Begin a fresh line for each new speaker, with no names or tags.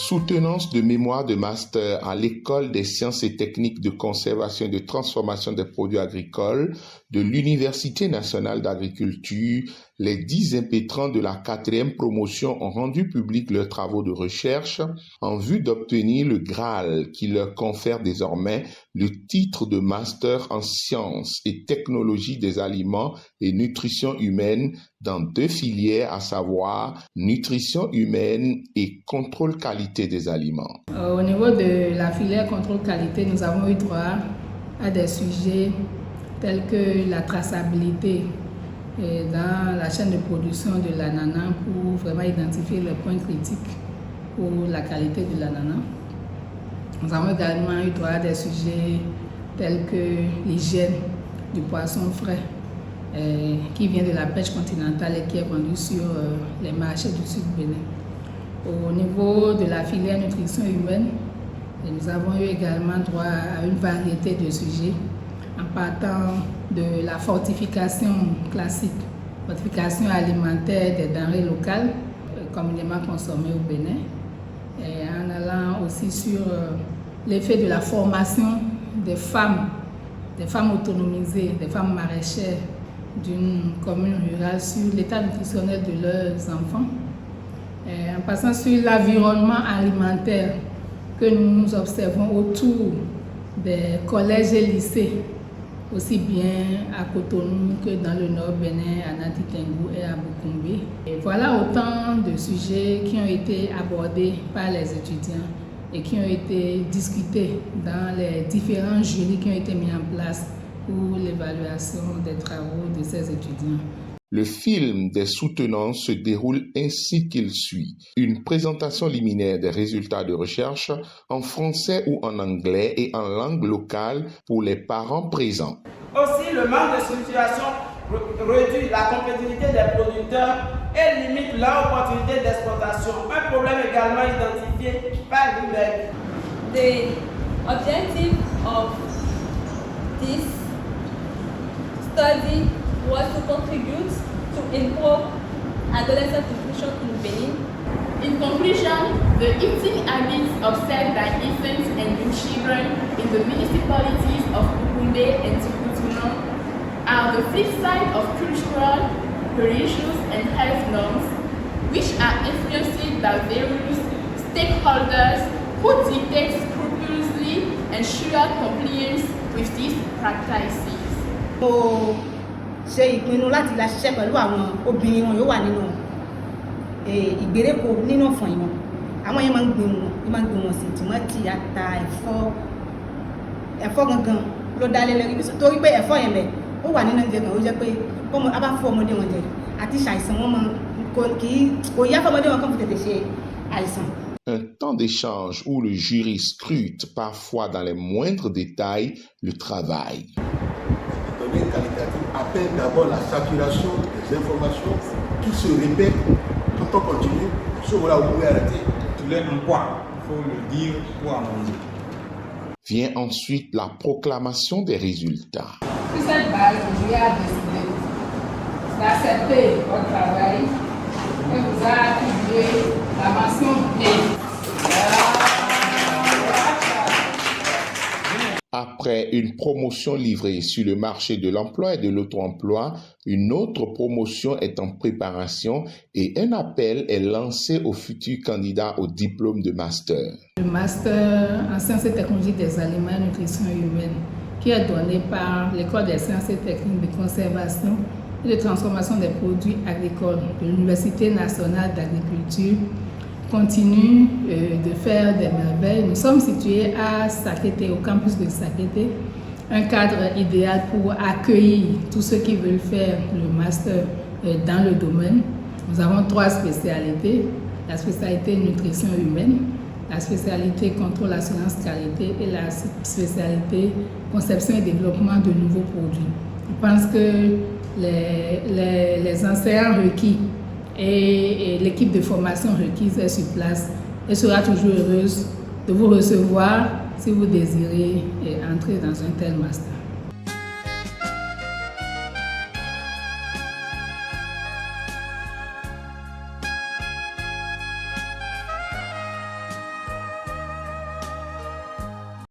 Soutenance de mémoire de master à l'École des sciences et techniques de conservation et de transformation des produits agricoles de l'Université nationale d'agriculture, les 10 impétrants de la 4e promotion ont rendu public leurs travaux de recherche en vue d'obtenir le Graal qui leur confère désormais le titre de master en sciences et technologies des aliments et nutrition humaine dans 2 filières, à savoir nutrition humaine et contrôle qualité des aliments.
Au niveau de la filière contrôle qualité, nous avons eu droit à des sujets tels que la traçabilité dans la chaîne de production de l'ananas pour vraiment identifier les points critiques pour la qualité de l'ananas. Nous avons également eu droit à des sujets tels que l'hygiène du poisson frais qui vient de la pêche continentale et qui est vendu sur les marchés du Sud Bénin. Au niveau de la filière nutrition humaine, nous avons eu également droit à une variété de sujets en partant de la fortification classique, fortification alimentaire des denrées locales communément consommées au Bénin, et en allant aussi sur l'effet de la formation des femmes autonomisées, des femmes maraîchères d'une commune rurale sur l'état nutritionnel de leurs enfants, en passant sur l'environnement alimentaire que nous observons autour des collèges et lycées, aussi bien à Cotonou que dans le nord Bénin, à Nantitengou et à Bukumbi. Et voilà autant de sujets qui ont été abordés par les étudiants et qui ont été discutés dans les différents jurys qui ont été mis en place pour l'évaluation des travaux de ces étudiants.
Le film des soutenants se déroule ainsi qu'il suit. Une présentation liminaire des résultats de recherche en français ou en anglais et en langue locale pour les parents présents.
Aussi, le manque de structuration réduit la compétitivité des producteurs et limite leur opportunité d'exploitation. Un problème également identifié par l'UNED.
The objective of this study was to contribute to improve adolescent nutrition in Benin.
In conclusion, the eating habits observed by infants and young children in the municipalities of Bukumbe and Cotonou are the flip side of cultural, religious and health norms, which are influenced by various stakeholders who dictate scrupulously ensure compliance with these practices.
Ṣe ìpinnu láti la ṣiṣẹ́ pẹ̀lú àwọn obìnrin wọn yóò wà nínú ìgbèríko nínú ọ̀fọ̀n wọn. Àwọn yẹn máa ń gbin wọn sí tìmọ́tì, ata, ẹ̀fọ́ gangan ló dá lé lórí torí pé ẹ̀fọ́ yẹn bẹ̀ ó wà nínú oúnjẹ kan ó jẹ́ pé a bá fún ọmọdé wọn jẹ àti ṣàìsàn wọn máa kò yá fọmọdé wọn kàn fi tètè ṣe àìsàn.
Un temps d'échange où le jury scrute parfois dans les moindres détails le travail.
Les données qualitatives appellent d'abord la saturation des informations qui se répètent tout en continu. Ce voilà, vous pouvez arrêter.
Tu lèves un point, il faut le dire pour amender.
Vient ensuite la proclamation des résultats.
Sur cette base, le jury a décidé d'accepter votre travail et vous a attribué la mention B.
Après une promotion livrée sur le marché de l'emploi et de l'auto-emploi, une autre promotion est en préparation et un appel est lancé aux futurs candidats au diplôme de master.
Le master en sciences et technologies des aliments et nutrition humaine qui est donné par l'École des sciences et techniques de conservation et de transformation des produits agricoles de l'Université nationale d'agriculture continue de faire des merveilles. Nous sommes situés à Sakété, au campus de Sakété, un cadre idéal pour accueillir tous ceux qui veulent faire le master dans le domaine. Nous avons 3 spécialités, la spécialité nutrition humaine, la spécialité contrôle assurance qualité et la spécialité conception et développement de nouveaux produits. Je pense que les enseignants requis et l'équipe de formation requise est sur place et sera toujours heureuse de vous recevoir si vous désirez entrer dans un tel master.